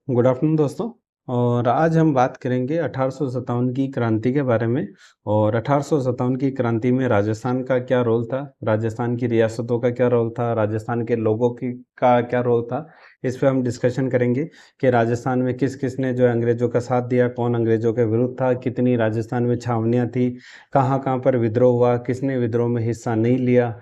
Good afternoon दोस्तों। और आज हम बात करेंगे 1857 की क्रांति के बारे में। और 1857 की क्रांति में राजस्थान का क्या रोल था, राजस्थान की रियासतों का क्या रोल था, राजस्थान के लोगों की का क्या रोल था। इस पे हम डिस्कशन करेंगे कि राजस्थान में किस किस ने जो है अंग्रेज़ों का साथ दिया, कौन अंग्रेज़ों के विरुद्ध था, कितनी राजस्थान में छावनियाँ थी, कहाँ कहाँ पर विद्रोह हुआ, किसने विद्रोह में हिस्सा नहीं लिया।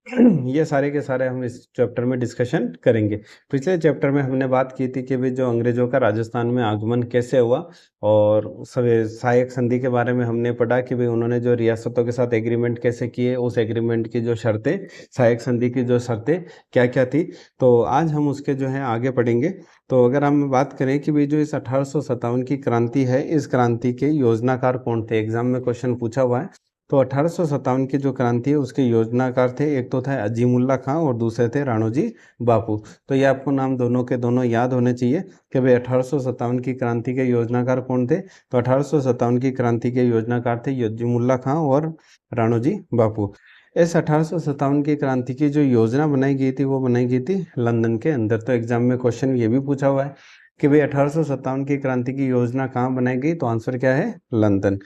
ये सारे के सारे हम इस चैप्टर में डिस्कशन करेंगे। पिछले चैप्टर में हमने बात की थी कि भाई जो अंग्रेज़ों का राजस्थान में आगमन कैसे हुआ, और सहायक संधि के बारे में हमने पढ़ा कि भाई उन्होंने जो रियासतों के साथ एग्रीमेंट कैसे किए, उस एग्रीमेंट की जो शर्तें, सहायक संधि की जो शर्तें क्या क्या थी। तो आज हम उसके जो है आगे पढ़ेंगे। तो अगर हम बात करें कि भाई जो इस 1857 की क्रांति है, इस क्रांति के योजनाकार कौन थे, एग्जाम में क्वेश्चन पूछा हुआ है। तो 1857 की जो क्रांति है उसके योजनाकार थे, एक तो था अजीमुल्ला खां और दूसरे थे राणोजी बापू। तो ये आपको नाम दोनों के दोनों याद होने चाहिए कि भाई 1857 की क्रांति के योजनाकार कौन थे। तो 1857 की क्रांति के योजनाकार थे अजीमुल्ला खां और राणोजी बापू। इस 1857 की क्रांति की जो योजना बनाई गई थी वो बनाई गई थी लंदन के अंदर। तो एग्जाम में क्वेश्चन ये भी पूछा हुआ है कि भाई 1857 की क्रांति की योजना कहाँ बनाई गई, तो आंसर क्या है, लंदन।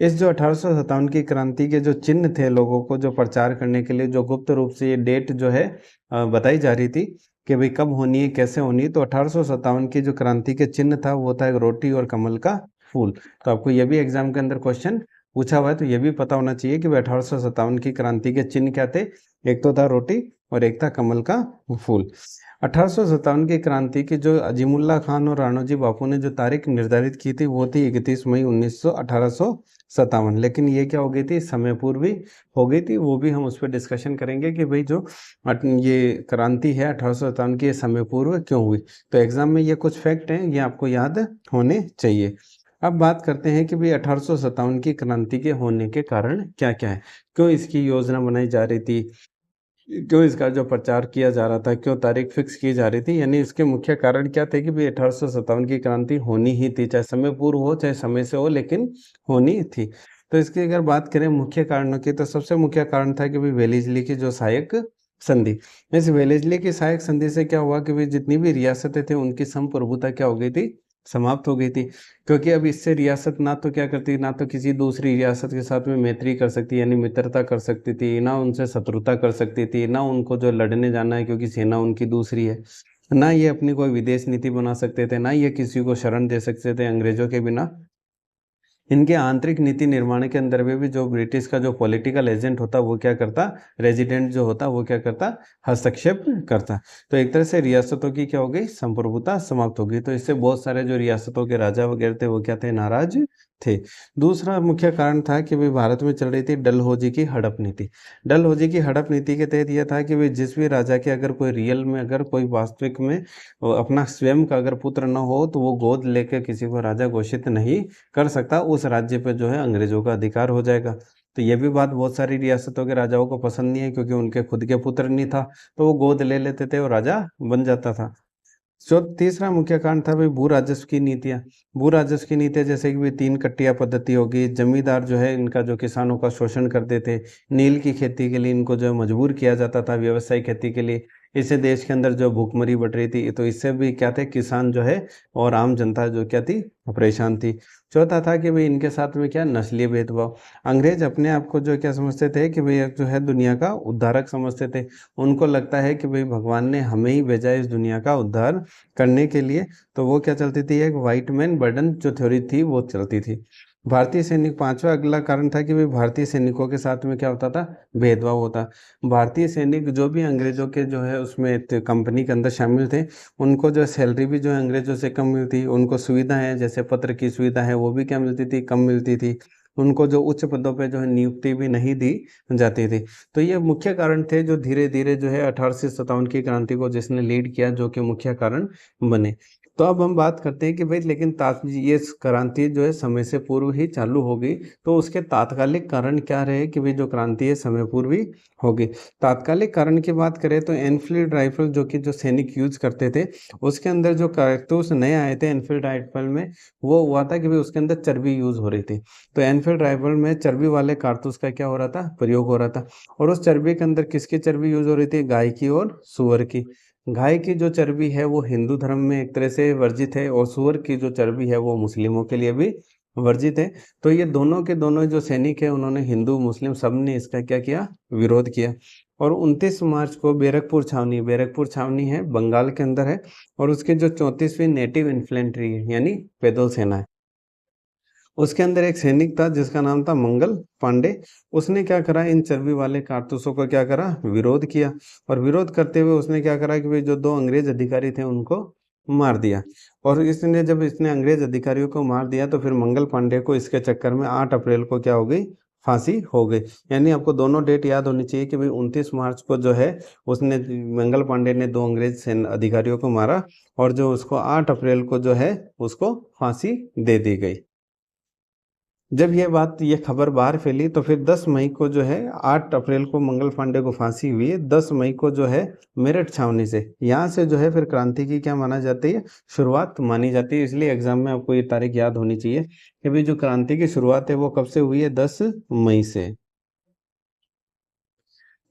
इस जो 1857 की क्रांति के जो चिन्ह थे लोगों को जो प्रचार करने के लिए, जो गुप्त रूप से ये डेट जो है बताई जा रही थी कि भाई कब होनी है, कैसे होनी है। तो 1857 की जो क्रांति के चिन्ह था वो था एक रोटी और कमल का फूल। तो आपको ये भी एग्जाम के अंदर क्वेश्चन पूछा हुआ है, तो ये भी पता होना चाहिए कि भाई 1857 की क्रांति के चिन्ह क्या थे। एक तो था रोटी और एक था कमल का फूल। 1857 की क्रांति की जो अजीमुल्ला खान और राणोजी बापू ने जो तारीख निर्धारित की थी वो थी 31 मई 1857। लेकिन ये क्या हो गई थी, समय पूर्व ही हो गई थी। वो भी हम उस पर डिस्कशन करेंगे कि भाई जो ये क्रांति है 1857 की, ये समय पूर्व क्यों हुई। तो एग्जाम में ये कुछ फैक्ट हैं, ये आपको याद होने चाहिए। अब बात करते हैं कि भाई 1857 की क्रांति के होने के कारण क्या क्या है, क्यों इसकी योजना बनाई जा रही थी, क्यों इसका जो प्रचार किया जा रहा था, क्यों तारीख फिक्स की जा रही थी। यानी इसके मुख्य कारण क्या थे कि भाई 1857 की क्रांति होनी ही थी, चाहे समय पूर्व हो चाहे समय से हो, लेकिन होनी थी। तो इसकी अगर बात करें मुख्य कारणों की, तो सबसे मुख्य कारण था कि भाई वेलेस्ली की जो सहायक संधि। इस वेलेस्ली की सहायक संधि से क्या हुआ कि भाई जितनी भी रियासतें थी उनकी संप्रभुता क्या हो गई थी, समाप्त हो गई थी। क्योंकि अब इससे रियासत ना तो क्या करती, ना तो किसी दूसरी रियासत के साथ में मैत्री कर सकती यानी मित्रता कर सकती थी, ना उनसे शत्रुता कर सकती थी, ना उनको जो लड़ने जाना है क्योंकि सेना उनकी दूसरी है, ना ये अपनी कोई विदेश नीति बना सकते थे, ना ये किसी को शरण दे सकते थे अंग्रेजों के बिना। इनके आंतरिक नीति निर्माण के अंदर में भी जो ब्रिटिश का जो पॉलिटिकल एजेंट होता वो क्या करता, रेजिडेंट जो होता वो क्या करता, हस्तक्षेप करता। तो एक तरह से रियासतों की क्या हो गई, संप्रभुता समाप्त हो गई। तो इससे बहुत सारे जो रियासतों के राजा वगैरह थे वो क्या थे, नाराज थे। दूसरा मुख्य कारण था कि भाई भारत में चल रही थी डलहौजी की हड़प नीति। डलहौजी की हड़प नीति के तहत यह था कि भाई जिस भी राजा के अगर कोई रियल में, अगर कोई वास्तविक में वो अपना स्वयं का अगर पुत्र न हो तो वो गोद लेकर किसी को राजा घोषित नहीं कर सकता, उस राज्य पे जो है अंग्रेजों का अधिकार हो जाएगा। तो ये भी बात बहुत सारी रियासतों के राजाओं को पसंद नहीं है, क्योंकि उनके खुद के पुत्र नहीं था, तो वो गोद ले लेते थे और राजा बन जाता था। जो तीसरा मुख्य कारण था भाई भू राजस्व की नीतियाँ। भू राजस्व की नीतियाँ जैसे कि भाई तीन कट्टिया पद्धति होगी, जमींदार जो है इनका जो किसानों का शोषण करते थे, नील की खेती के लिए इनको जो है मजबूर किया जाता था, व्यवसायिक खेती के लिए। इससे देश के अंदर जो भूखमरी बढ़ रही थी, तो इससे भी क्या थे, किसान जो है और आम जनता जो क्या थी, परेशान थी। चौथा था कि भाई इनके साथ में क्या, नस्लीय भेदभाव। अंग्रेज अपने आप को जो क्या समझते थे कि भाई जो है दुनिया का उद्धारक समझते थे। उनको लगता है कि भाई भगवान ने हमें ही भेजा है इस दुनिया का उद्धार करने के लिए। तो वो क्या चलती थी, एक वाइट मैन बर्डन जो थ्योरी थी वो चलती थी। भारतीय सैनिक, पांचवा अगला कारण था कि भाई भारतीय सैनिकों के साथ में क्या होता था, भेदभाव होता। भारतीय सैनिक जो भी अंग्रेजों के जो है उसमें कंपनी के अंदर शामिल थे, उनको जो सैलरी भी जो है अंग्रेजों से कम मिलती, उनको सुविधाएं जैसे पत्र की सुविधा है वो भी क्या मिलती थी, कम मिलती थी। उनको जो उच्च पदों पे जो है नियुक्ति भी नहीं दी जाती थी। तो ये मुख्य कारण थे जो धीरे धीरे जो है 1857 की क्रांति को जिसने लीड किया, जो कि मुख्य कारण बने। तो अब हम बात करते हैं कि भाई लेकिन ये क्रांति जो है समय से पूर्व ही चालू हो गई, तो उसके तात्कालिक कारण क्या रहे कि भाई जो क्रांति है समय पूर्व ही हो गई। तात्कालिक कारण की बात करें तो एनफील्ड राइफल जो कि जो सैनिक यूज करते थे, उसके अंदर जो कारतूस नए आए थे एनफील्ड राइफल में, वो हुआ था कि भाई उसके अंदर चर्बी यूज हो रही थी। तो एनफील्ड राइफल में चर्बी वाले कारतूस का क्या हो रहा था, प्रयोग हो रहा था। और उस चर्बी के अंदर किसकी चर्बी यूज हो रही थी, गाय की और सुअर की। गाय की जो चर्बी है वो हिंदू धर्म में एक तरह से वर्जित है और सूअर की जो चर्बी है वो मुस्लिमों के लिए भी वर्जित है। तो ये दोनों के दोनों जो सैनिक है उन्होंने हिंदू मुस्लिम सब ने इसका क्या किया, विरोध किया। और 29 मार्च को बैरकपुर छावनी है बंगाल के अंदर है, और उसके जो 34वीं नेटिव इन्फ्लेंट्री है यानी पैदल सेना है, उसके अंदर एक सैनिक था जिसका नाम था मंगल पांडे। उसने क्या करा, इन चर्बी वाले कारतूसों को क्या करा, विरोध किया। और विरोध करते हुए उसने क्या करा कि भाई जो दो अंग्रेज अधिकारी थे उनको मार दिया। और इसने जब इसने अंग्रेज अधिकारियों को मार दिया तो फिर मंगल पांडे को इसके चक्कर में 8 अप्रैल को क्या हो गई, फांसी हो गई। यानी आपको दोनों डेट याद होनी चाहिए कि भाई 29 मार्च को जो है उसने, मंगल पांडे ने 2 अंग्रेज सेना अधिकारियों को मारा, और जो उसको 8 अप्रैल को जो है उसको फांसी दे दी गई। जब ये खबर बाहर फैली तो फिर 10 मई को जो है, 8 अप्रैल को मंगल पांडे को फांसी हुई है, 10 मई को जो है मेरठ छावनी से, यहाँ से जो है फिर क्रांति की क्या माना जाती है, शुरुआत मानी जाती है। इसलिए एग्जाम में आपको ये तारीख याद होनी चाहिए कि भाई जो क्रांति की शुरुआत है वो कब से हुई है, 10 मई से।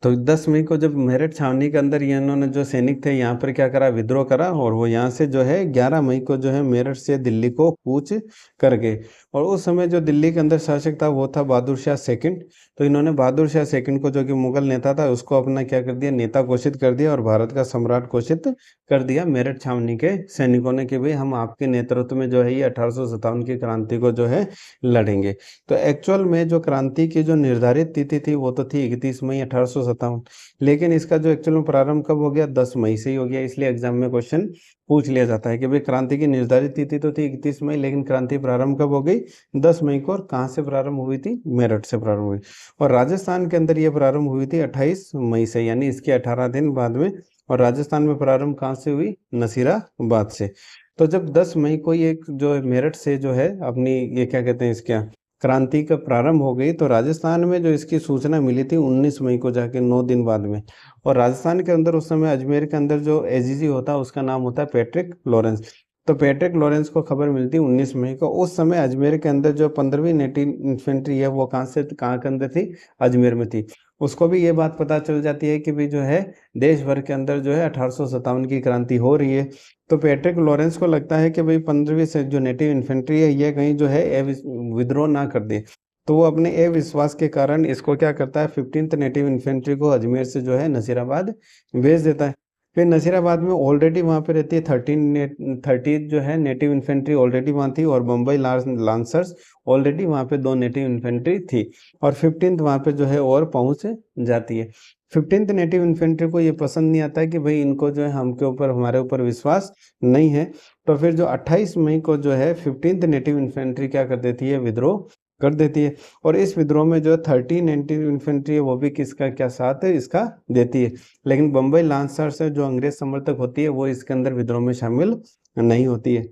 तो 10 मई को जब मेरठ छावनी के अंदर ये इन्होंने जो सैनिक थे यहाँ पर क्या करा, विद्रोह करा, और वो यहाँ से जो है 11 मई को जो है मेरठ से दिल्ली को कूच कर गए। और उस समय जो दिल्ली के अंदर शासक था वो था बहादुर शाह सेकंड। तो इन्होंने बहादुर शाह सेकंड को, जो कि मुगल नेता था, उसको अपना क्या कर दिया, नेता घोषित कर दिया और भारत का सम्राट घोषित कर दिया मेरठ छावनी के सैनिकों ने कि भाई हम आपके नेतृत्व में जो है ये 1857 की क्रांति को जो है लड़ेंगे। तो एक्चुअल में जो क्रांति की जो निर्धारित तिथि थी वो तो थी 31 मई 1857, लेकिन इसका जो एक्चुअल में प्रारंभ कब हो गया, 10 मई से ही हो गया। इसलिए एग्जाम में क्वेश्चन पूछ लिया जाता है कि भाई क्रांति की निर्धारित तिथि तो थी 31 मई, लेकिन क्रांति प्रारंभ कब हो गई, 10 मई को। और कहाँ से प्रारंभ हुई थी, मेरठ से प्रारंभ हुई। और राजस्थान के अंदर ये प्रारंभ हुई थी 28 मई से, यानी इसके 18 दिन बाद में। और राजस्थान में प्रारंभ कहाँ से हुई, नसीराबाद से। तो जब 10 मई को ये जो मेरठ से जो है अपनी ये क्या कहते हैं इसका क्रांति का प्रारंभ हो गई, तो राजस्थान में जो इसकी सूचना मिली थी 19 मई को जाके, 9 दिन बाद में। और राजस्थान के अंदर उस समय अजमेर के अंदर जो एजीजी होता है उसका नाम होता है पैट्रिक लॉरेंस। तो पैट्रिक लॉरेंस को खबर मिलती 19 मई को। उस समय अजमेर के अंदर जो 15वीं नेटिव इन्फेंट्री है वो कहाँ के अंदर थी, अजमेर में थी। उसको भी ये बात पता चल जाती है कि भाई जो है देश भर के अंदर जो है 1857 की क्रांति हो रही है। तो पैट्रिक लॉरेंस को लगता है कि भाई 15वीं से जो नेटिव इन्फेंट्री है ये कहीं जो है विद्रोह ना कर दे। तो वो अपने अविश्वास के कारण इसको क्या करता है, 15th नेटिव इन्फेंट्री को अजमेर से जो है नसीराबाद भेज देता है। फिर नसीराबाद में ऑलरेडी वहाँ पे रहती है 30 जो है नेटिव इन्फेंट्री ऑलरेडी वहाँ थी, और बम्बई लांसर्स ऑलरेडी वहाँ पे 2 नेटिव इन्फेंट्री थी। और 15th वहाँ पे जो है और पहुँच जाती है। 15th नेटिव इन्फेंट्री को ये पसंद नहीं आता है कि भाई इनको जो है हमारे ऊपर विश्वास नहीं है। तो फिर जो 28 मई को जो है 15th नेटिव इन्फेंट्री क्या कर देती है, विद्रोह कर देती है। और इस विद्रोह में जो 30 नेटिव इन्फेंट्री है वो भी किसका क्या साथ है, इसका देती है। लेकिन बम्बई लांसर्स से जो अंग्रेज समर्थक होती है वो इसके अंदर विद्रोह में शामिल नहीं होती है।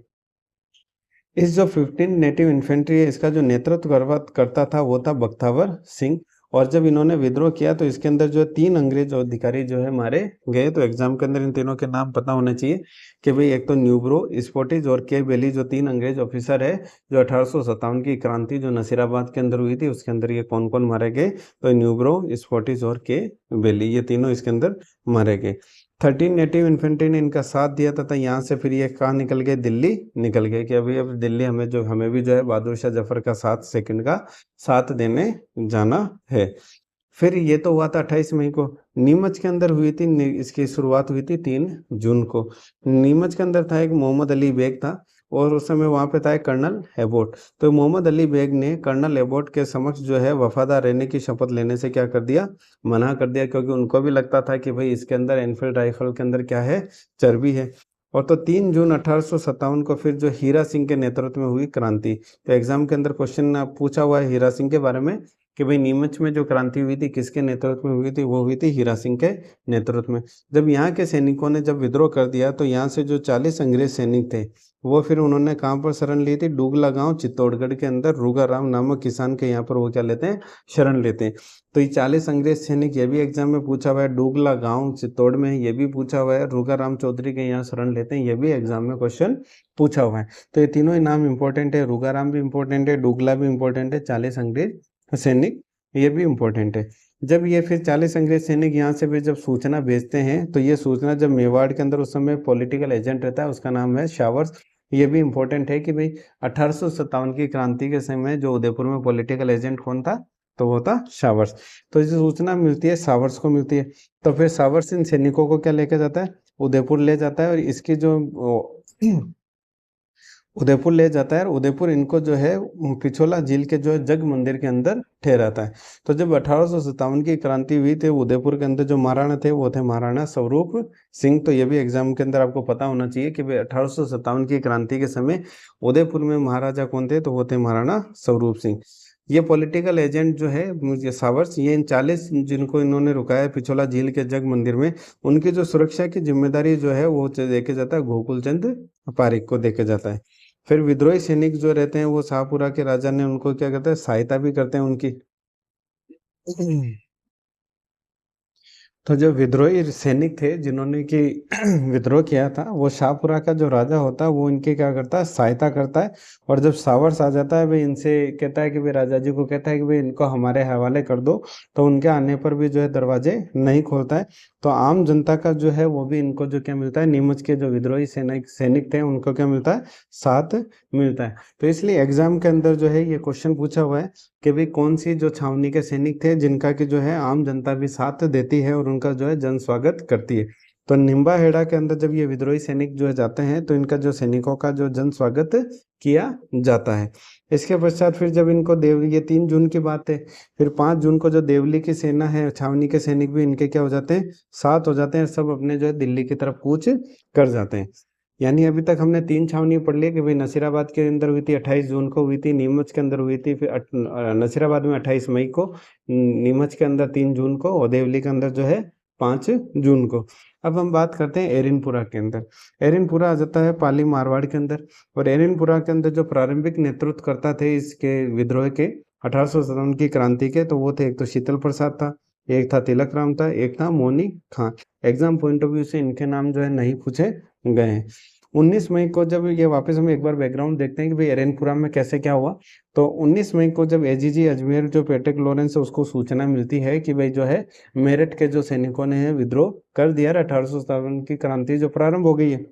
इस जो 15 नेटिव इन्फेंट्री है इसका जो नेतृत्व करता था वो था बख्तावर सिंह। और जब इन्होंने विद्रोह किया तो इसके अंदर जो 3 अंग्रेज अधिकारी जो है मारे गए। तो एग्जाम के अंदर इन तीनों के नाम पता होने चाहिए कि भाई एक तो न्यूब्रो, स्पॉटिज और के बेली, जो 3 अंग्रेज ऑफिसर है जो 1857 की क्रांति जो नसीराबाद के अंदर हुई थी उसके अंदर ये कौन कौन मारे गए, तो न्यूब्रो, स्पॉटिज और के बेली, ये तीनों इसके अंदर मारे गए। 13 नेटिव इन्फेंट्री ने इनका साथ दिया था। यहाँ से फिर ये कहाँ निकल गए, दिल्ली निकल गए कि अभी अब दिल्ली हमें भी जो है बहादुर शाह जफर का सेकंड का साथ देने जाना है। फिर ये तो हुआ था 28 मई को। नीमच के अंदर हुई थी, इसकी शुरुआत हुई थी 3 जून को। नीमच के अंदर था एक मोहम्मद अली बेग था, और उस समय वहाँ पे था एक कर्नल एबोट। तो मोहम्मद अली बेग ने कर्नल एबोट के समक्ष जो है वफादार रहने की शपथ लेने से क्या कर दिया, मना कर दिया, क्योंकि उनको भी लगता था कि भाई इसके अंदर एनफील्ड राइफल के अंदर क्या है, चर्बी है। और तो 3 जून 1857 को फिर जो हीरा सिंह के नेतृत्व में हुई क्रांति। तो एग्जाम के अंदर क्वेश्चन पूछा हुआ है हीरा सिंह के बारे में कि भाई नीमच में जो क्रांति हुई थी किसके नेतृत्व में हुई थी, वो हुई थी हीरा सिंह के नेतृत्व में। जब यहाँ के सैनिकों ने जब विद्रोह कर दिया तो यहाँ से जो 40 अंग्रेज सैनिक थे वो फिर उन्होंने कहाँ पर शरण ली थी, डूगला गांव चित्तौड़गढ़ के अंदर रूगाराम नामक किसान के यहाँ पर वो क्या लेते हैं, शरण लेते हैं। तो ये 40 अंग्रेज सैनिक, ये भी एग्जाम में पूछा हुआ है, डूगला गांव चित्तौड़ में ये भी पूछा हुआ है, रूगाराम चौधरी के यहाँ शरण लेते हैं, ये भी एग्जाम में क्वेश्चन पूछा हुआ है। तो ये तीनों ही नाम इंपॉर्टेंट है, रूगाराम भी इंपॉर्टेंट है, डूगला भी इंपॉर्टेंट है, 40 अंग्रेज सैनिक ये भी इम्पोर्टेंट है। जब ये फिर 40 अंग्रेज सैनिक यहाँ से फिर जब सूचना भेजते हैं, तो ये सूचना जब मेवाड़ के अंदर उस समय पॉलिटिकल एजेंट रहता है, उसका नाम है शावर्स। ये भी इम्पोर्टेंट है कि भाई 1857 की क्रांति के समय जो उदयपुर में पॉलिटिकल एजेंट कौन था, तो वो था शावर्स। तो ये सूचना मिलती है शावर्स को मिलती है, तो फिर शावर्स इन सैनिकों को क्या लेके जाता है, उदयपुर ले जाता है, और इसकी जो उदयपुर ले जाता है, और उदयपुर इनको जो है पिछोला झील के जो है जग मंदिर के अंदर ठहराता है। तो जब 1857 की क्रांति हुई थी, उदयपुर के अंदर जो महाराणा थे वो थे महाराणा स्वरूप सिंह। तो ये भी एग्जाम के अंदर आपको पता होना चाहिए कि भाई 1857 की क्रांति के समय उदयपुर में महाराजा कौन थे, तो वो थे महाराणा स्वरूप सिंह। ये पॉलिटिकल एजेंट जो है मुझे सावर्स, ये इन 40 जिनको इन्होंने रुकाया पिछोला झील के जग मंदिर में, उनकी जो सुरक्षा की जिम्मेदारी जो है वो देके जाता है गोकुल चंद पारिक को देके जाता है। फिर विद्रोही सैनिक जो रहते हैं वो शाहपुरा के राजा ने उनको क्या कहते हैं, सहायता भी करते हैं उनकी। तो जो विद्रोही सैनिक थे जिन्होंने कि विद्रोह किया था, वो शाहपुरा का जो राजा होता है वो इनके क्या करता है, सहायता करता है। और जब सावर्स आ जाता है भाई, इनसे कहता है कि भाई राजा जी को कहता है कि भाई इनको हमारे हवाले कर दो, तो उनके आने पर भी जो है दरवाजे नहीं खोलता है। तो आम जनता का जो है वो भी इनको जो क्या मिलता है, नीमच के जो विद्रोही सैनिक सैनिक थे उनको क्या मिलता है, साथ मिलता है। तो इसलिए एग्जाम के अंदर जो है ये क्वेश्चन पूछा हुआ है कि भाई कौन सी जो छावनी के सैनिक थे जिनका कि जो है आम जनता भी साथ देती है और उनका जो है जन स्वागत करती है। तो निम्बा हेड़ा के अंदर जब ये विद्रोही सैनिक जो है जाते हैं, तो इनका जो सैनिकों का जो जन स्वागत किया जाता है। इसके पश्चात फिर जब इनको देवली, ये 3 जून की बात है, फिर 5 जून को जो देवली की सेना है, छावनी के सैनिक भी इनके क्या हो जाते हैं, साथ हो जाते हैं, सब अपने जो है दिल्ली की तरफ कूच कर जाते हैं। यानी अभी तक हमने 3 छावनी पढ़ ली कि भाई नसीराबाद के अंदर हुई थी 28 जून को हुई थी, नीमच के अंदर हुई थी फिर नसीराबाद में 28 मई को, नीमच के अंदर 3 जून को, और देवली के अंदर जो है 5 जून को। अब हम बात करते हैं एरिनपुरा के अंदर। एरिनपुरा आ जाता है पाली मारवाड़ के अंदर, और एरिनपुरा के अंदर जो प्रारंभिक नेतृत्व करता थे इसके विद्रोह के 1857 की क्रांति के, तो वो थे एक तो शीतल प्रसाद था, एक था तिलक राम था, एक था मोनी खां। एग्जाम पॉइंट ऑफ व्यू से इनके नाम जो है नहीं पूछे गए हैं। 19 मई को जब ये वापस हम एक बार बैकग्राउंड देखते हैं कि भाई एरेनपुरा में कैसे क्या हुआ, तो 19 मई को जब एजीजी अजमेर जो पेटेक लॉरेंस है उसको सूचना मिलती है कि भाई जो है मेरठ के जो सैनिकों ने विद्रोह कर दिया, 1857 की क्रांति जो प्रारंभ हो गई है।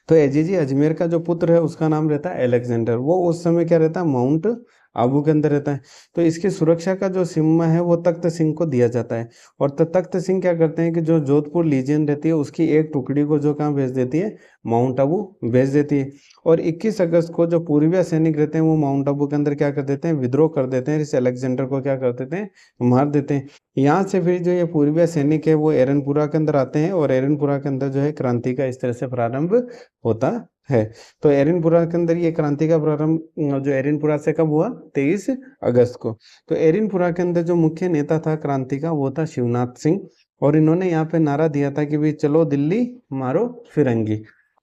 तो एजीजी अजमेर का जो पुत्र है उसका नाम रहता है अलेक्जेंडर, वो उस समय क्या रहता है, माउंट आबू के अंदर रहता है। तो इसकी सुरक्षा का जो जिम्मा है वो तख्त सिंह को दिया जाता है। और तख्त सिंह क्या करते हैं कि जो जोधपुर लीजियन रहती है उसकी एक टुकड़ी को जो कहाँ भेज देती है, माउंट आबू भेज देती है। और 21 अगस्त को जो पूर्वीय सैनिक रहते हैं वो माउंट आबू के अंदर क्या कर देते हैं, विद्रोह कर देते हैं, इस अलेक्जेंडर को क्या कर देते हैं, मार देते हैं। यहाँ से फिर जो ये पूर्वीय सैनिक है वो एरनपुरा के अंदर आते हैं, और एरनपुरा के अंदर जो है क्रांति का इस तरह से प्रारंभ होता है। तो एरिनपुरा के अंदर ये क्रांति का प्रारंभ जो एरिनपुरा से कब हुआ, 23 अगस्त को। तो एरिनपुरा के अंदर जो मुख्य नेता था क्रांति का वो था शिवनाथ सिंह, और इन्होंने यहाँ पे नारा दिया था कि भाई चलो दिल्ली मारो फिरंगी।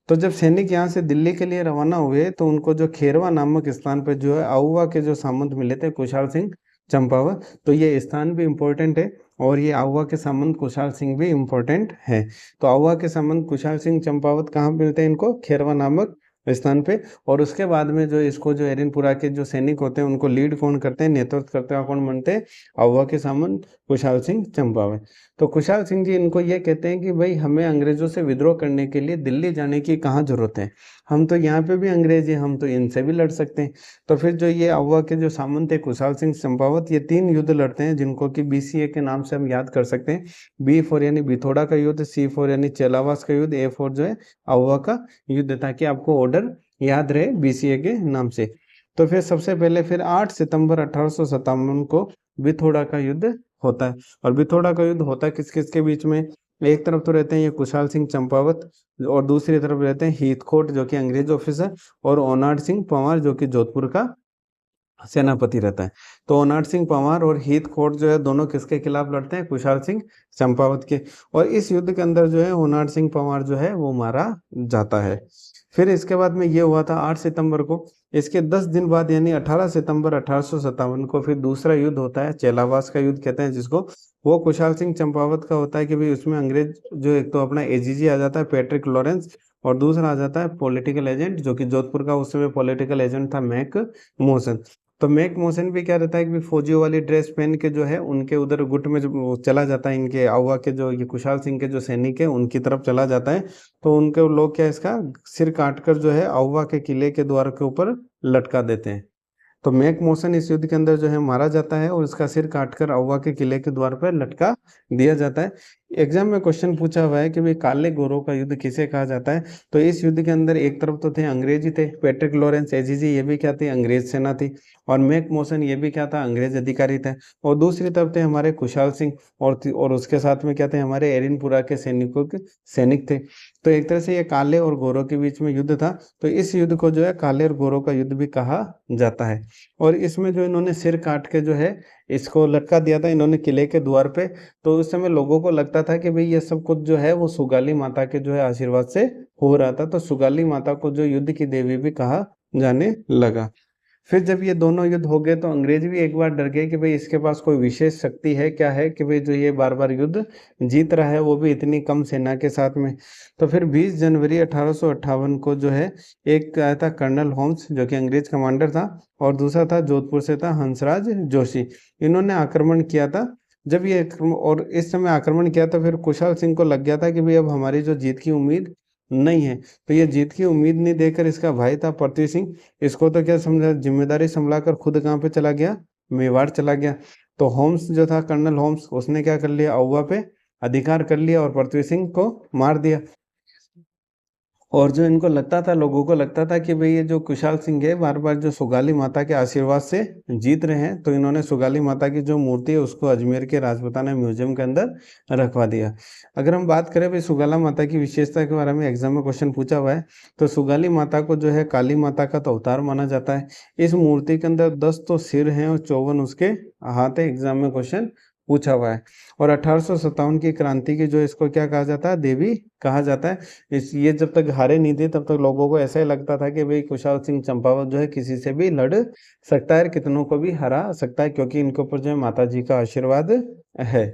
तो जब सैनिक यहाँ से दिल्ली के लिए रवाना हुए, तो उनको जो खेरवा नामक स्थान पर जो है आउवा के जो सामंत मिले थे कुशाल सिंह चंपावत, तो ये स्थान भी इम्पोर्टेंट है, और ये आउवा के सामंत कुशाल सिंह भी इम्पोर्टेंट है। तो आउवा के सामंत कुशाल सिंह चंपावत कहाँ मिलते हैं इनको, खेरवा नामक स्थान पे। और उसके बाद में जो इसको जो एरिनपुरा के जो सैनिक होते हैं उनको लीड कौन करते हैं, नेतृत्व करते हैं कौन बनते हैं, आउवा के सामंत कुशाल सिंह चंपावत। तो कुशाल सिंह जी इनको ये कहते हैं कि भाई हमें अंग्रेजों से विद्रोह करने के लिए दिल्ली जाने की कहाँ जरूरत है, हम तो यहाँ पे भी अंग्रेज हैं, हम तो इनसे भी लड़ सकते हैं। तो फिर जो ये आउवा के जो सामंत है कुशाल सिंह चंपावत, ये 3 युद्ध लड़ते हैं जिनको कि बीसीए के नाम से हम याद कर सकते हैं। बी फॉर यानी बिथोड़ा का युद्ध, सी फॉर यानी चेलावास का युद्ध, ए फॉर जो है आउवा का युद्ध, ताकि आपको ऑर्डर याद रहे बीसीए के नाम से। तो फिर सबसे पहले फिर 8 सितंबर 1857 को बिथोड़ा का युद्ध होता है। और बिथोड़ा का युद्ध होता है किस किस के बीच में, एक तरफ तो रहते हैं ये कुशाल सिंह चंपावत, और दूसरी तरफ रहते हैं हीथकोट जो कि अंग्रेज ऑफिसर, और ओनाड सिंह पंवार जो कि जोधपुर का सेनापति रहता है। तो ओनाड सिंह पंवार और हीथकोट जो है दोनों किसके खिलाफ लड़ते हैं, कुशाल सिंह चंपावत के। और इस युद्ध के अंदर जो है ओनाड सिंह पंवार जो है वो मारा जाता है। फिर इसके बाद में ये हुआ था 8 सितंबर को। इसके 10 दिन बाद यानी 18 सितंबर 1857 को फिर दूसरा युद्ध होता है, चेलावास का युद्ध कहते हैं जिसको। वो कुशाल सिंह चंपावत का होता है कि भाई उसमें अंग्रेज जो एक तो अपना एजीजी आ जाता है पैट्रिक लॉरेंस, और दूसरा आ जाता है पॉलिटिकल एजेंट जो कि जोधपुर का उस समय पॉलिटिकल एजेंट था मैक मोहसन। तो मेक मोशन भी क्या रहता है कि फौजियों वाली ड्रेस पहन के जो है उनके उधर गुट में जब वो चला जाता है, इनके आउवा के जो ये कुशाल सिंह के जो सैनिक है उनकी तरफ चला जाता है, तो उनके लोग क्या इसका सिर काट कर जो है आउवा के किले के द्वार के ऊपर लटका देते हैं। तो मेक मोशन इस युद्ध के अंदर जो है मारा जाता है और इसका सिर काटकर आउवा के किले के द्वार पर लटका दिया जाता है। एग्जाम में क्वेश्चन पूछा हुआ है कि भाई काले गोरों का युद्ध किसे कहा जाता है। तो इस युद्ध के अंदर एक तरफ तो थे अंग्रेजी थे, पैट्रिक लॉरेंस एजीजी, ये भी क्या थी अंग्रेज सेना थी, और मेक मोशन ये भी क्या था अंग्रेज अधिकारी थे, और दूसरी तरफ थे हमारे कुशाल सिंह, और उसके साथ में क्या थे हमारे एरिनपुरा के सैनिकों के सैनिक थे। तो एक तरह से ये काले और गोरों के बीच में युद्ध था। तो इस युद्ध को जो है काले और गोरों का युद्ध भी कहा जाता है। और इसमें जो इन्होंने सिर काट के जो है इसको लटका दिया था इन्होंने किले के द्वार पे। तो उस समय लोगों को लगता था कि भाई ये सब कुछ जो है वो सुगाली माता के जो है आशीर्वाद से हो रहा था। तो सुगाली माता को जो युद्ध की देवी भी कहा जाने लगा। फिर जब ये दोनों युद्ध हो गए तो अंग्रेज भी एक बार डर गए कि भाई इसके पास कोई विशेष शक्ति है क्या, है कि भाई जो ये बार बार युद्ध जीत रहा है वो भी इतनी कम सेना के साथ में। तो फिर 20 जनवरी 1858 को जो है एक आया था कर्नल होम्स जो कि अंग्रेज कमांडर था, और दूसरा था जोधपुर से था हंसराज जोशी। इन्होंने आक्रमण किया था। जब ये और इस समय आक्रमण किया तो फिर कुशाल सिंह को लग गया था कि भाई अब हमारी जो जीत की उम्मीद नहीं है। तो ये जीत की उम्मीद नहीं देकर इसका भाई था पृथ्वी सिंह, इसको तो क्या समझा जिम्मेदारी संभलाकर खुद कहाँ पे चला गया, मेवाड़ चला गया। तो होम्स जो था कर्नल होम्स उसने क्या कर लिया आउवा पे अधिकार कर लिया और पृथ्वी सिंह को मार दिया। और जो इनको लगता था लोगों को लगता था कि भाई ये जो कुशाल सिंह है बार बार जो सुगाली माता के आशीर्वाद से जीत रहे हैं, तो इन्होंने सुगाली माता की जो मूर्ति है उसको अजमेर के राजपूताना म्यूजियम के अंदर रखवा दिया। अगर हम बात करें भाई सुगाला माता की विशेषता के बारे में एग्जाम में क्वेश्चन पूछा हुआ है, तो सुगाली माता को जो है काली माता का तो अवतार माना जाता है। इस मूर्ति के अंदर 10 तो सिर हैं और 54 उसके हाथ है, एग्जाम में क्वेश्चन पूछा हुआ है। और 1857 की क्रांति की जो इसको क्या कहा जाता है देवी कहा जाता है। इस ये जब तक हारे नहीं थे तब तक लोगों को ऐसा ही लगता था कि भाई कुशाल सिंह चंपावत जो है किसी से भी लड़ सकता है, कितनों को भी हरा सकता है, क्योंकि इनके ऊपर जो है माता जी का आशीर्वाद है।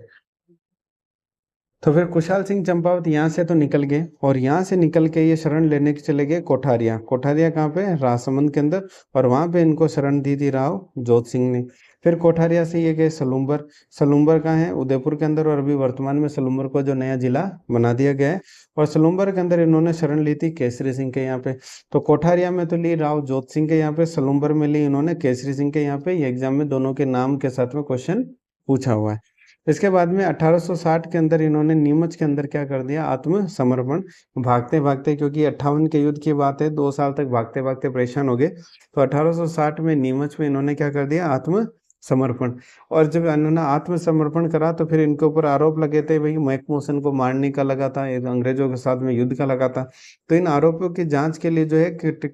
तो फिर कुशाल सिंह चंपावत यहाँ से तो निकल गए, और यहाँ से निकल के ये शरण लेने के चले गए कोठारिया। कोठारिया कहाँ पे, राजसमंद के अंदर, और वहाँ पे इनको शरण दी थी राव जोत सिंह ने। फिर कोठारिया से ये गए सलूम्बर। सलूम्बर कहाँ है, उदयपुर के अंदर, और अभी वर्तमान में सलूम्बर को जो नया जिला बना दिया गया है। और सलूम्बर के अंदर इन्होंने शरण ली थी केसरी सिंह के यहाँ पे। तो कोठारिया में तो ली राव जोत सिंह के यहाँ पे, सलूम्बर में ली इन्होंने केसरी सिंह के यहाँ पे। ये एग्जाम में दोनों के नाम के साथ में क्वेश्चन पूछा हुआ है। इसके बाद में 1860 के अंदर इन्होंने नीमच के अंदर क्या कर दिया, आत्मसमर्पण। भागते भागते, क्योंकि 58 के युद्ध की बात है, 2 साल तक भागते भागते परेशान हो गए, तो 1860 में नीमच में इन्होंने क्या कर दिया, आत्मसमर्पण। और जब इन्होंने आत्मसमर्पण करा तो फिर इनके ऊपर आरोप लगे थे, भाई मैकमोहन को मारने का लगा था, अंग्रेजों के साथ में युद्ध का लगा था। तो इन आरोपों की जांच के लिए जो है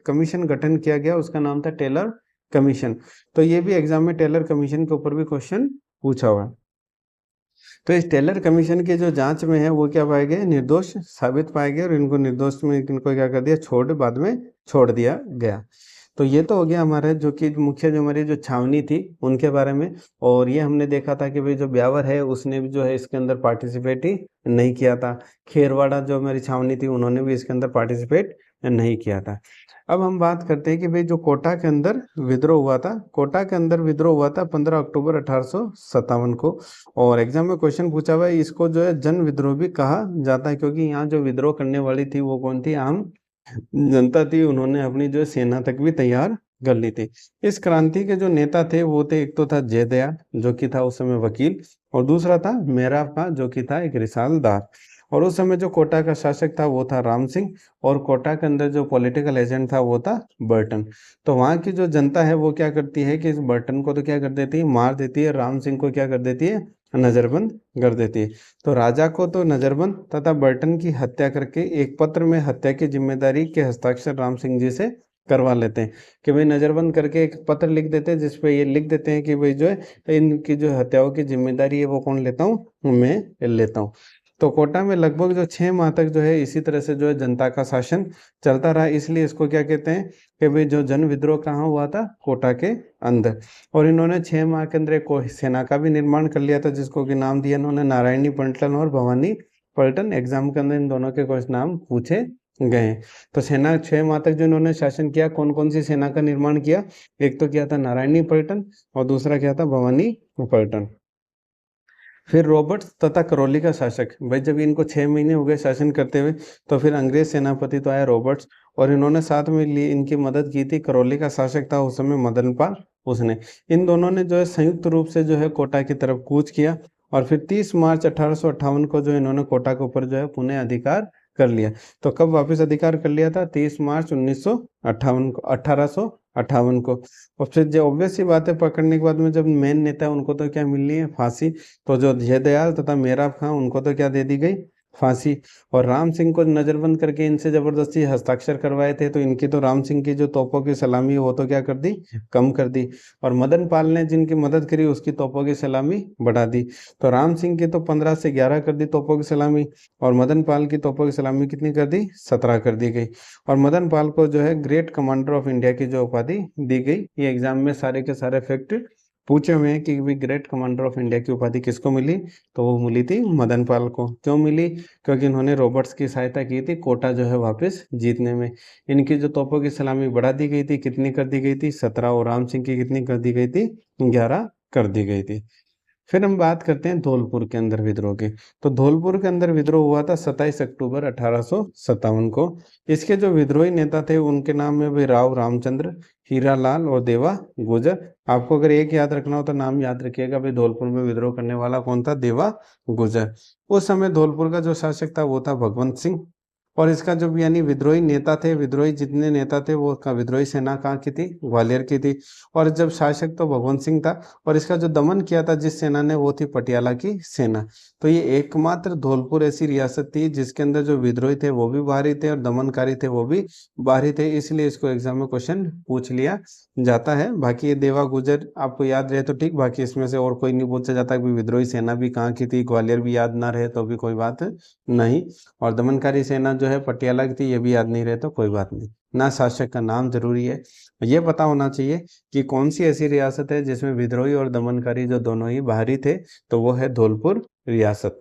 कमीशन गठन किया गया, उसका नाम था टेलर कमीशन। तो ये भी एग्जाम में टेलर कमीशन के ऊपर भी क्वेश्चन पूछा हुआ है। तो इस टेलर कमीशन के जो जांच में है वो क्या पाए गए, निर्दोष साबित पाए गए, और इनको निर्दोष में इनको क्या कर दिया, बाद में छोड़ दिया गया। तो ये तो हो गया हमारा जो कि मुख्य जो हमारी जो छावनी थी उनके बारे में। और ये हमने देखा था कि भाई जो ब्यावर है उसने भी जो है इसके अंदर पार्टिसिपेट ही नहीं किया था। खेरवाड़ा जो हमारी छावनी थी उन्होंने भी इसके अंदर पार्टिसिपेट नहीं किया था। अब हम बात करते हैं कि भाई जो कोटा के अंदर विद्रोह हुआ था, कोटा के अंदर विद्रोह हुआ था 15 अक्टूबर 1857 को। और एग्जाम में क्वेश्चन पूछा हुआ है, इसको जो है जन विद्रोह भी कहा जाता है, क्योंकि यहाँ जो विद्रोह करने वाली थी वो कौन थी, आम जनता थी। उन्होंने अपनी जो सेना तक भी तैयार कर ली थी। इस क्रांति के जो नेता थे वो थे, एक तो था जयदया जो कि था उस समय वकील, और दूसरा था मेहराब खां जो कि था एक रिसालदार। और उस समय जो कोटा का शासक था वो था राम सिंह, और कोटा के अंदर जो पॉलिटिकल एजेंट था वो था बर्टन। तो वहाँ की जो जनता है वो क्या करती है कि इस बर्टन को तो क्या कर देती है, मार देती है, राम सिंह को क्या कर देती है, नजरबंद कर देती है। तो राजा को तो नजरबंद तथा बर्टन की हत्या करके एक पत्र में हत्या की जिम्मेदारी के हस्ताक्षर राम सिंह जी से करवा लेते हैं, कि भाई नजरबंद करके एक पत्र लिख देते हैं जिसपे ये लिख देते हैं कि भाई जो है इनकी जो हत्याओं की जिम्मेदारी है वो कौन लेता हूँ, मैं लेता हूँ। तो कोटा में लगभग जो 6 माह तक जो है इसी तरह से जो है जनता का शासन चलता रहा, इसलिए इसको क्या कहते हैं कि भाई जो जन विद्रोह कहाँ हुआ था, कोटा के अंदर। और इन्होंने 6 माह के अंदर एक सेना का भी निर्माण कर लिया था जिसको कि नाम दिया इन्होंने नारायणी पलटन और भवानी पलटन। एग्जाम के अंदर इन दोनों के कुछ नाम पूछे गए। तो सेना 6 माह तक जो इन्होंने शासन किया, कौन-कौन सी सेना का निर्माण किया? एक तो किया था नारायणी पलटन और दूसरा क्या था? भवानी पलटन। फिर रॉबर्ट्स तथा करौली का शासक, भाई जब इनको 6 महीने हो गए शासन करते हुए, तो फिर अंग्रेज सेनापति तो आया रॉबर्ट्स, और इन्होंने साथ में ली इनकी मदद की थी करौली का शासक था उस समय मदनपाल, उसने। इन दोनों ने जो है संयुक्त रूप से जो है कोटा की तरफ कूच किया, और फिर 30 मार्च 1858 को जो इन्होंने कोटा के ऊपर जो है पुनः अधिकार कर लिया। तो कब वापस अधिकार कर लिया था? 30 मार्च 1958 को, 1858 को। और फिर जो ऑब्वियस सी बात है, पकड़ने के बाद में जब मेन नेता है उनको तो क्या मिलनी है? फांसी। तो जो जयदयाल तथा मेराब खां उनको तो क्या दे दी गई? फांसी। और राम सिंह को नजरबंद करके इनसे जबरदस्ती हस्ताक्षर करवाए थे, तो इनकी तो राम सिंह की जो तोपों की सलामी वो तो क्या कर दी? कम कर दी। और मदन पाल ने जिनकी मदद करी उसकी तोपों की सलामी बढ़ा दी। तो राम सिंह की तो 15 से 11 कर दी तोपों की सलामी, और मदन पाल की तोपों की सलामी कितनी कर दी? 17 कर दी गई। और मदन पाल को जो है ग्रेट कमांडर ऑफ इंडिया की जो उपाधि दी गई। ये एग्जाम में सारे के सारे फैक्ट पूछे हुए हैं कि भी ग्रेट कमांडर ऑफ इंडिया की उपाधि किसको मिली? तो वो मिली थी मदन पाल को। क्यों मिली? क्योंकि इन्होंने रॉबर्ट्स की सहायता की थी कोटा जो है वापस जीतने में। इनकी जो तोपों की सलामी बढ़ा दी गई थी, कितनी कर दी गई थी? 17। और राम सिंह की कितनी कर दी गई थी? 11 कर दी गई थी। फिर हम बात करते हैं धौलपुर के अंदर विद्रोह की। तो धौलपुर के अंदर विद्रोह हुआ था 27 अक्टूबर 1857 को। इसके जो विद्रोही नेता थे उनके नाम में भी राव रामचंद्र, हीरालाल और देवा गुजर। आपको अगर एक याद रखना हो तो नाम याद रखिएगा भाई, धौलपुर में विद्रोह करने वाला कौन था? देवा गुजर। उस समय धौलपुर का जो शासक था वो था भगवंत सिंह। और इसका जो यानी विद्रोही नेता थे, विद्रोही जितने नेता थे वो का विद्रोही सेना कहाँ की थी? ग्वालियर की थी। और जब शासक तो भगवंत सिंह था, और इसका जो दमन किया था जिस सेना ने वो थी पटियाला की सेना। तो ये एकमात्र धौलपुर ऐसी रियासत थी जिसके अंदर जो विद्रोही थे वो भी बाहरी थे और दमनकारी थे वो भी बाहरी थे, इसलिए इसको एग्जाम में क्वेश्चन पूछ लिया जाता है। बाकी ये देवा गुजर आपको याद रहे तो ठीक, बाकी इसमें से और कोई नहीं पूछा जाता कि विद्रोही सेना भी कहाँ की थी, ग्वालियर भी याद ना रहे तो भी कोई बात नहीं। और दमनकारी सेना जो है पटियाला की थी, ये भी याद नहीं रहे तो कोई बात नहीं। ना शासक का नाम जरूरी है, ये पता होना चाहिए कि कौन सी ऐसी रियासत है जिसमें विद्रोही और दमनकारी जो दोनों ही बाहरी थे, तो वो है धौलपुर रियासत।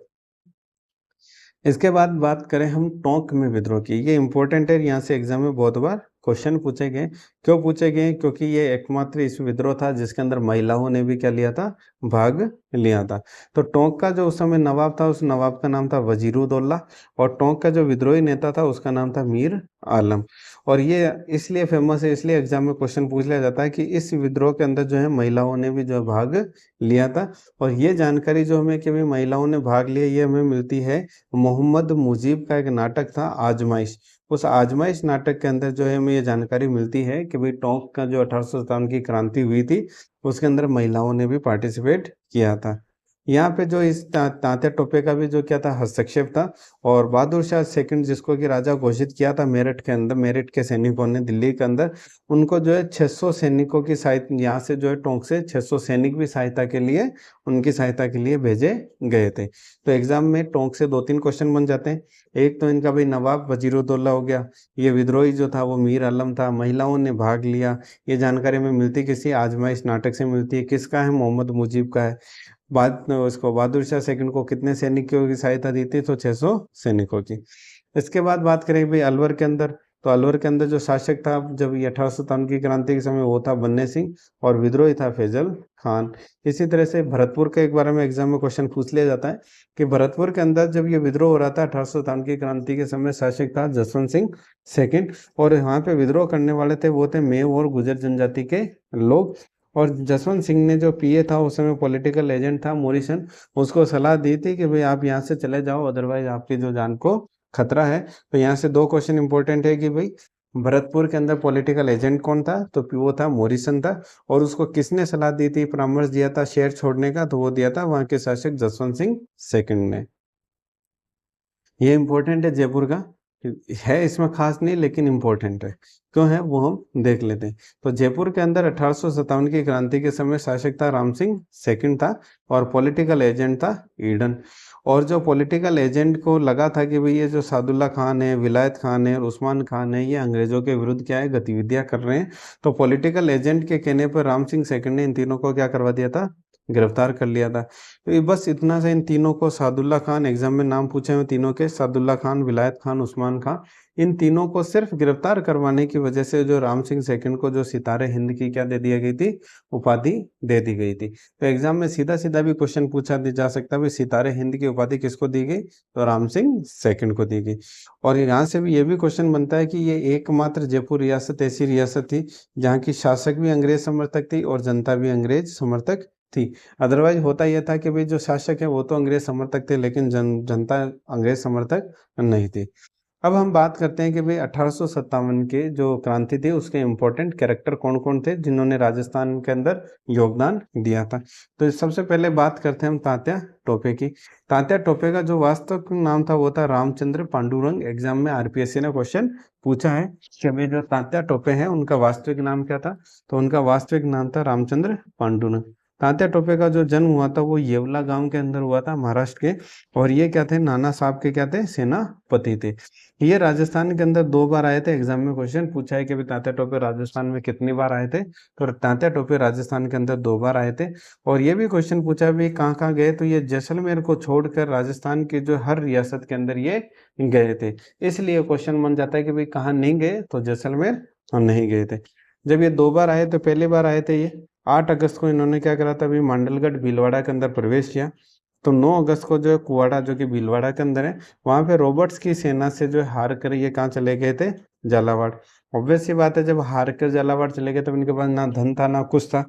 इसके बाद बात करें हम टोंक में विद्रोह की। ये इंपॉर्टेंट है, यहाँ से एग्जाम में बहुत बार क्वेश्चन पूछे गए। क्यों पूछे गए? क्योंकि ये एकमात्र इस विद्रोह था जिसके अंदर महिलाओं ने भी क्या लिया था? भाग लिया था। तो टोंक का जो उस समय नवाब था, उस नवाब का नाम था वजीरुद्दौला, और टोंक का जो विद्रोही नेता था उसका नाम था मीर आलम। और ये इसलिए फेमस है, इसलिए एग्जाम में क्वेश्चन पूछ लिया जाता है कि इस विद्रोह के अंदर जो है महिलाओं ने भी जो भाग लिया था। और ये जानकारी जो हमें कि भाई महिलाओं ने भाग लिया, ये हमें मिलती है मोहम्मद मुजीब का एक नाटक था आजमाइश। उस आजमाइश नाटक के अंदर जो है हमें ये जानकारी मिलती है कि भाई टोंक का जो 1857 की क्रांति हुई थी उसके अंदर महिलाओं ने भी पार्टिसिपेट किया था। यहाँ पे जो इस तात्या टोपे का भी जो क्या था? हस्तक्षेप था। और बहादुर शाह सेकंड जिसको कि राजा घोषित किया था मेरठ के अंदर, मेरठ के सैनिकों ने दिल्ली के अंदर, उनको जो है 600 सैनिकों की सहायता, यहाँ से जो है टोंक से 600 सैनिक भी सहायता के लिए, उनकी सहायता के लिए भेजे गए थे। तो एग्जाम में टोंक से 2-3 क्वेश्चन बन जाते हैं। एक तो इनका भाई नवाब वजीरुद्दौला हो गया, ये विद्रोही जो था वो मीर आलम था, महिलाओं ने भाग लिया। ये जानकारी हमें मिलती किसी आजमाइश नाटक से मिलती है। किसका है? मोहम्मद मुजीब का है। बाद उसको बहादुर शाह सेकंड को कितने सैनिकों की सहायता दी थी? तो 600 सैनिकों की। इसके बाद बात करें भाई अलवर के अंदर, तो अलवर के अंदर जो शासक था जब ये 1857 की क्रांति के समय वो था बन्ने सिंह, और विद्रोही था फैजल खान। इसी तरह से भरतपुर के एक बारे में एग्जाम में क्वेश्चन पूछ लिया जाता है कि भरतपुर के अंदर जब ये विद्रोह हो रहा था 1857 की क्रांति के समय, शासक था जसवंत सिंह सेकंड, और यहाँ पे विद्रोह करने वाले थे वो थे मेव और गुजर जनजाति के लोग। और जसवंत सिंह ने जो पीए था उस समय पॉलिटिकल एजेंट था मॉरिसन, उसको सलाह दी थी कि भाई आप यहाँ से चले जाओ, अदरवाइज आपकी जो जान को खतरा है। तो यहाँ से 2 क्वेश्चन इंपॉर्टेंट है कि भाई भरतपुर के अंदर पॉलिटिकल एजेंट कौन था? तो वो था मॉरिसन था। और उसको किसने सलाह दी थी, परामर्श दिया था शहर छोड़ने का? तो वो दिया था वहां के शासक जसवंत सिंह सेकंड ने। ये इंपॉर्टेंट है जयपुर का, है इसमें खास नहीं लेकिन इंपॉर्टेंट है। क्यों है वो हम देख लेते हैं। तो जयपुर के अंदर 1857 की क्रांति के समय शासक था राम सिंह सेकंड था, और पॉलिटिकल एजेंट था ईडन। और जो पॉलिटिकल एजेंट को लगा था कि भाई ये जो सादुल्ला खान है, विलायत खान है और उस्मान खान है, ये अंग्रेजों के विरुद्ध क्या है? गतिविधियां कर रहे हैं। तो पॉलिटिकल एजेंट के कहने पर राम सिंह सेकंड ने इन तीनों को क्या करवा दिया था? गिरफ्तार कर लिया था। तो ये बस इतना सा इन तीनों को सादुल्ला खान, एग्जाम में नाम पूछे हुए तीनों के, सादुल्ला खान, विलायत खान, उस्मान खान, इन तीनों को सिर्फ गिरफ्तार करवाने की वजह से जो राम सिंह सेकंड को जो सितारे हिंद की क्या दे दिया गई थी, उपाधि दे दी गई थी। तो एग्जाम में सीधा सीधा भी क्वेश्चन पूछा जा सकता है, सितारे हिंद की उपाधि किसको दी गई, तो राम सिंह सेकंड को दी गई। और यहाँ से भी ये भी क्वेश्चन बनता है कि ये एकमात्र जयपुर रियासत ऐसी रियासत थी जहाँ की शासक भी अंग्रेज समर्थक थी और जनता भी अंग्रेज समर्थक थी। अदरवाइज होता यह था कि भाई जो शासक है वो तो अंग्रेज समर्थक थे, लेकिन जनता अंग्रेज समर्थक नहीं थी। अब हम बात करते हैं कि भाई 1857 के जो क्रांति थी उसके इम्पोर्टेंट कैरेक्टर कौन कौन थे जिन्होंने राजस्थान के अंदर योगदान दिया था। तो सबसे पहले बात करते हैं हम तात्या टोपे की। तात्या टोपे का जो वास्तविक नाम था वो था रामचंद्र पांडुरंग। एग्जाम में आरपीएससी ने क्वेश्चन पूछा है कि भाई जो तात्या टोपे हैं उनका वास्तविक नाम क्या था, तो उनका वास्तविक नाम था रामचंद्र पांडुरंग। तात्या टोपे का जो जन्म हुआ था वो येवला गांव के अंदर हुआ था, महाराष्ट्र के। और ये क्या थे, नाना साहब के क्या थे, सेनापति थे। ये राजस्थान के अंदर 2 बार आए थे। एग्जाम में क्वेश्चन पूछा है कि भाई तात्या टोपे राजस्थान में कितनी बार आए थे, तो तात्या टोपे राजस्थान के अंदर 2 बार आए थे। और ये भी क्वेश्चन पूछा है भाई कहाँ कहाँ गए, तो ये जैसलमेर को छोड़कर राजस्थान के जो हर रियासत के अंदर ये गए थे। इसलिए क्वेश्चन बन जाता है कि भाई कहाँ नहीं गए, तो जैसलमेर हम नहीं गए थे। जब ये 2 बार आए तो पहली बार आए थे ये 8 अगस्त को इन्होंने क्या करा था, अभी मांडलगढ़ भीलवाड़ा के अंदर प्रवेश किया। तो 9 अगस्त को जो है कुवाड़ा जो कि भीलवाड़ा के अंदर है, वहां पे रॉबर्ट्स की सेना से जो है हार कर ये कहाँ चले गए थे, झालावाड़। ऑब्वियस सी बात है, जब हार कर झालावाड़ चले गए तब इनके पास ना धन था ना कुछ था,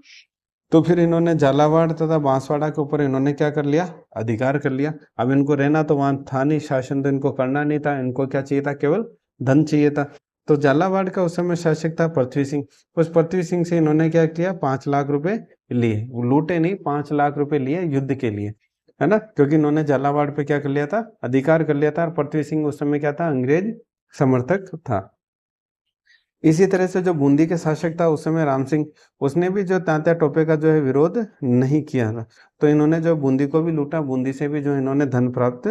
तो फिर इन्होंने झालावाड़ तथा बांसवाड़ा के ऊपर इन्होंने क्या कर लिया, अधिकार कर लिया। अब इनको रहना तो वहां था नहीं, शासन तो इनको करना नहीं था, इनको क्या चाहिए था, केवल धन चाहिए था। तो झालावाड़ का उस समय शासक था पृथ्वी सिंह। उस पृथ्वी सिंह से इन्होंने क्या किया, 5 लाख रुपए लिए, लूटे नहीं, 5 लाख रुपए लिए युद्ध के लिए, है ना, क्योंकि इन्होंने झालावाड़ पे क्या कर लिया था, अधिकार कर लिया था। और पृथ्वी सिंह उस समय क्या था, अंग्रेज समर्थक था। इसी तरह से जो बूंदी के शासक था उस समय राम सिंह, उसने भी जो तात्या टोपे का जो है विरोध नहीं किया था। तो इन्होंने जो बूंदी को भी लूटा, बूंदी से भी जो इन्होंने धन प्राप्त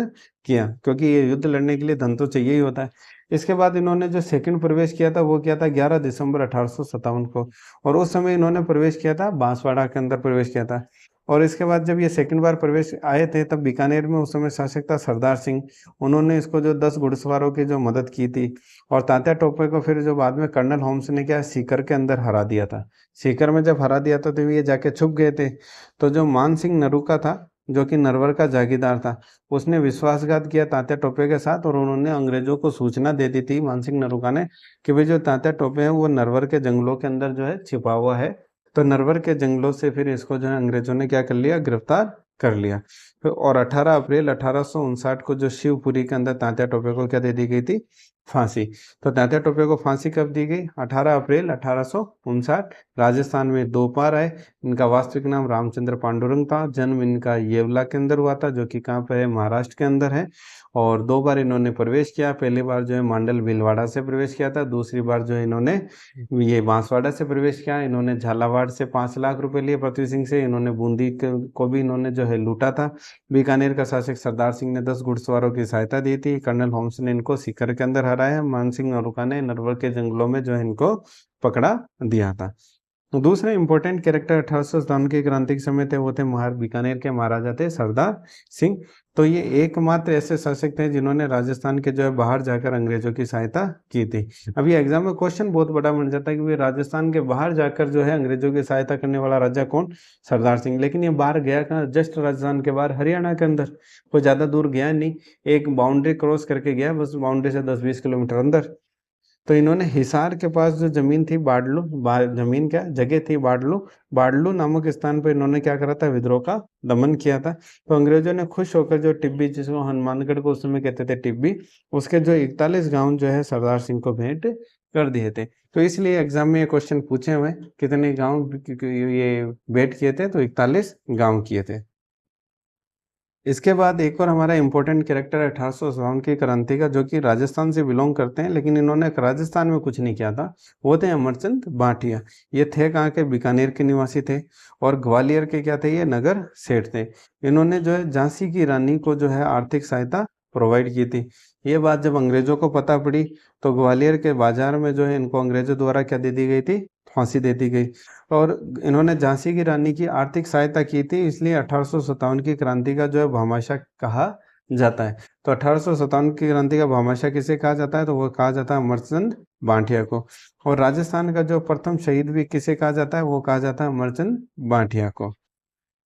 किया, क्योंकि ये युद्ध लड़ने के लिए धन तो चाहिए ही होता है। इसके बाद इन्होंने जो सेकंड प्रवेश किया था वो किया था 11 दिसंबर 1857 को, और उस समय इन्होंने प्रवेश किया था बांसवाड़ा के अंदर प्रवेश किया था। और इसके बाद जब ये सेकंड बार प्रवेश आए थे तब बीकानेर में उस समय शासक था सरदार सिंह। उन्होंने इसको जो 10 घुड़सवारों की जो मदद की थी। और तात्या टोपे को फिर जो बाद में कर्नल होम्स ने क्या, सीकर के अंदर हरा दिया था। सीकर में जब हरा दिया था तो ये जाके छुप गए थे। तो जो मान सिंह नरूका था, जो कि नरवर का जागीरदार था, उसने विश्वासघात किया तात्या टोपे के साथ, और उन्होंने अंग्रेजों को सूचना दे दी थी, मान सिंह नरूका ने, कि भाई जो तात्या टोपे है वो नरवर के जंगलों के अंदर जो है छिपा हुआ है। तो नरवर के जंगलों से फिर इसको जो है अंग्रेजों ने क्या कर लिया, गिरफ्तार कर लिया। और 18 अप्रैल 1859 को जो शिवपुरी के अंदर तात्या टोपे को क्या दे दी गई थी, फांसी। तो तात्या टोपे को फांसी कब दी गई, 18 अप्रैल 1859। राजस्थान में 2 बार आए। इनका वास्तविक नाम रामचंद्र पांडुरंग था। जन्म इनका येवला के अंदर हुआ था, जो कि कहाँ पे है, महाराष्ट्र के अंदर है। और 2 बार इन्होंने प्रवेश किया। पहली बार जो है मांडल भीलवाड़ा से प्रवेश किया था, दूसरी बार जो है इन्होंने ये बांसवाड़ा से प्रवेश किया। इन्होंने झालावाड़ से 5 लाख रुपए लिए पृथ्वी सिंह से। इन्होंने बूंदी को भी इन्होंने जो है लूटा था। बीकानेर का शासक सरदार सिंह ने 10 घुड़सवारों की सहायता दी थी। कर्नल होम्स ने इनको सीकर के अंदर हराया। मान सिंह नरूका ने नरवर के जंगलों में जो है इनको पकड़ा दिया था। दूसरे इंपॉर्टेंट कैरेक्टर 1857 की क्रांति के समय थे, वो थे बीकानेर के महाराजा थे सरदार सिंह। तो ये एकमात्र ऐसे शासक थे जिन्होंने राजस्थान के जो है बाहर जाकर अंग्रेजों की सहायता की थी। अभी एग्जाम में क्वेश्चन बहुत बड़ा बन जाता है कि भाई राजस्थान के बाहर जाकर जो है अंग्रेजों की सहायता करने वाला राजा कौन, सरदार सिंह। लेकिन ये बाहर गया कहाँ, जस्ट राजस्थान के बाहर, हरियाणा के अंदर, कोई ज्यादा दूर गया नहीं, एक बाउंड्री क्रॉस करके गया बस, बाउंड्री से 10-20 किलोमीटर अंदर। तो इन्होंने हिसार के पास जो जमीन थी, जमीन क्या जगह थी, बाडलू नामक स्थान पर इन्होंने क्या करा था, विद्रोह का दमन किया था। तो अंग्रेजों ने खुश होकर जो टिब्बी, जिसको हनुमानगढ़ को उस समय कहते थे टिब्बी, उसके जो 41 गांव जो है सरदार सिंह को भेंट कर दिए थे। तो इसलिए एग्जाम में ये क्वेश्चन पूछे हुए, कितने गांव ये भेंट किए थे, तो 41 गांव किए थे। इसके बाद एक और हमारा इंपॉर्टेंट कैरेक्टर 1857 की क्रांति का, जो कि राजस्थान से बिलोंग करते हैं, लेकिन इन्होंने राजस्थान में कुछ नहीं किया था। वो थे अमरचंद भाटिया। ये थे कहाँ के, बीकानेर के निवासी थे, और ग्वालियर के क्या थे, ये नगर सेठ थे। इन्होंने जो है झांसी की रानी को जो है आर्थिक सहायता प्रोवाइड की थी। ये बात जब अंग्रेज़ों को पता पड़ी तो ग्वालियर के बाज़ार में जो है इनको अंग्रेज़ों द्वारा क्या दे दी गई थी? फांसी दे दी गई। और इन्होंने झांसी की रानी की आर्थिक सहायता की थी, इसलिए 1857 की क्रांति का जो है भामाशाह कहा जाता है। तो 1857 की क्रांति का भामाशाह किसे कहा जाता है? तो वो कहा जाता है अमरचंद बांटिया को। और राजस्थान का जो प्रथम शहीद भी किसे कहा जाता है? वो कहा जाता है अमरचंद बांटिया को।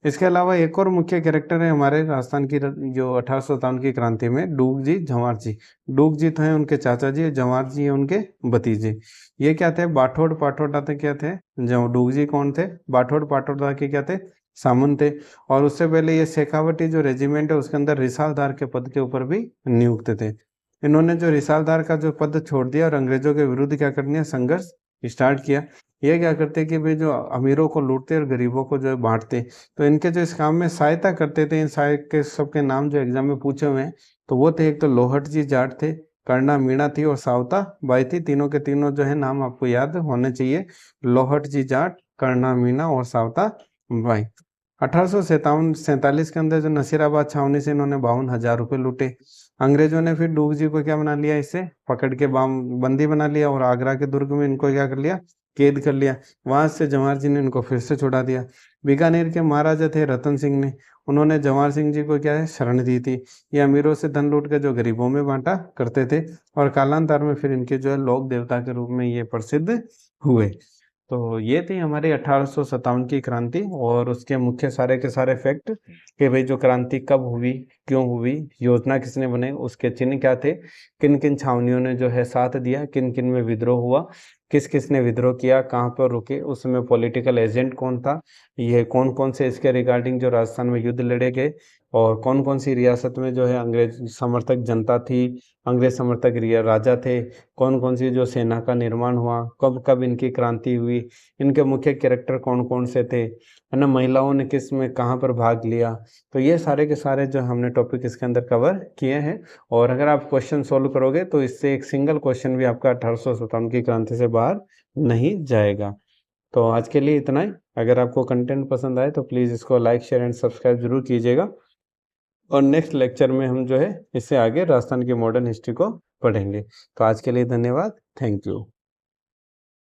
इसके अलावा एक और मुख्य कैरेक्टर है हमारे राजस्थान की जो 1857 की क्रांति में डूक जी, जवाहर जी। डूक जी तो हैं उनके चाचा जी, जवाहर जी हैं उनके भतीजे। ये क्या थे? बाठोड़ पाठोड़ा थे, क्या थे? जो डूक जी कौन थे? बाठोड़ पाठोड़ा के क्या थे? सामंत थे। और उससे पहले ये शेखावटी जो रेजिमेंट है उसके अंदर रिसालदार के पद के ऊपर भी नियुक्त थे। इन्होंने जो रिसालदार का जो पद छोड़ दिया और अंग्रेजों के विरुद्ध क्या कर दिया? संघर्ष स्टार्ट किया। ये क्या करते कि भाई जो अमीरों को लूटते और गरीबों को जो है बांटते। तो इनके जो इस काम में सहायता करते थे, इन सहायक के सबके नाम जो एग्जाम में पूछे हुए हैं, तो वो थे एक तो लोहट जी जाट थे, कर्णा मीणा थी और सावता बाई थी। तीनों के तीनों जो है नाम आपको याद होने चाहिए। लोहट जी जाट, कर्णा मीणा और सावता बाई। 1847 के अंदर जो नसीराबाद छावनी से इन्होंने 52,000 रुपये लूटे। अंग्रेजों ने फिर डूक जी को क्या बना लिया? इससे पकड़ के बंदी बना लिया और आगरा के दुर्ग में इनको क्या कर लिया? कैद कर लिया। वहां से जवाहर जी ने इनको फिर से छुड़ा दिया। बीकानेर के महाराजा थे रतन सिंह ने, उन्होंने जवाहर सिंह जी को क्या है? शरण दी थी। ये अमीरों से धन लूट के जो गरीबों में बांटा करते थे और कालांतर में फिर इनके जो है लोक देवता के रूप में ये प्रसिद्ध हुए। तो ये थी हमारी 1857 की क्रांति और उसके मुख्य सारे के सारे फैक्ट कि भाई जो क्रांति कब हुई, क्यों हुई, योजना किसने बनाई, उसके चिन्ह क्या थे, किन किन छावनियों ने जो है साथ दिया, किन किन में विद्रोह हुआ, किस किस ने विद्रोह किया, कहाँ पर रुके, उसमें पॉलिटिकल एजेंट कौन था, ये कौन कौन से इसके रिगार्डिंग जो राजस्थान में युद्ध लड़े गए और कौन कौन सी रियासत में जो है अंग्रेज समर्थक जनता थी, अंग्रेज समर्थक राजा थे, कौन कौन सी जो सेना का निर्माण हुआ, कब कब इनकी क्रांति हुई, इनके मुख्य कैरेक्टर कौन कौन से थे, है ना, महिलाओं ने किस में कहाँ पर भाग लिया। तो ये सारे के सारे जो हमने टॉपिक इसके अंदर कवर किए हैं। और अगर आप क्वेश्चन सोल्व करोगे तो इससे एक सिंगल क्वेश्चन भी आपका 1857 की क्रांति से बाहर नहीं जाएगा। तो आज के लिए इतना ही। अगर आपको कंटेंट पसंद आए तो प्लीज़ इसको लाइक शेयर एंड सब्सक्राइब जरूर कीजिएगा। और नेक्स्ट लेक्चर में हम जो है इससे आगे राजस्थान की मॉडर्न हिस्ट्री को पढ़ेंगे। तो आज के लिए धन्यवाद। Thank you.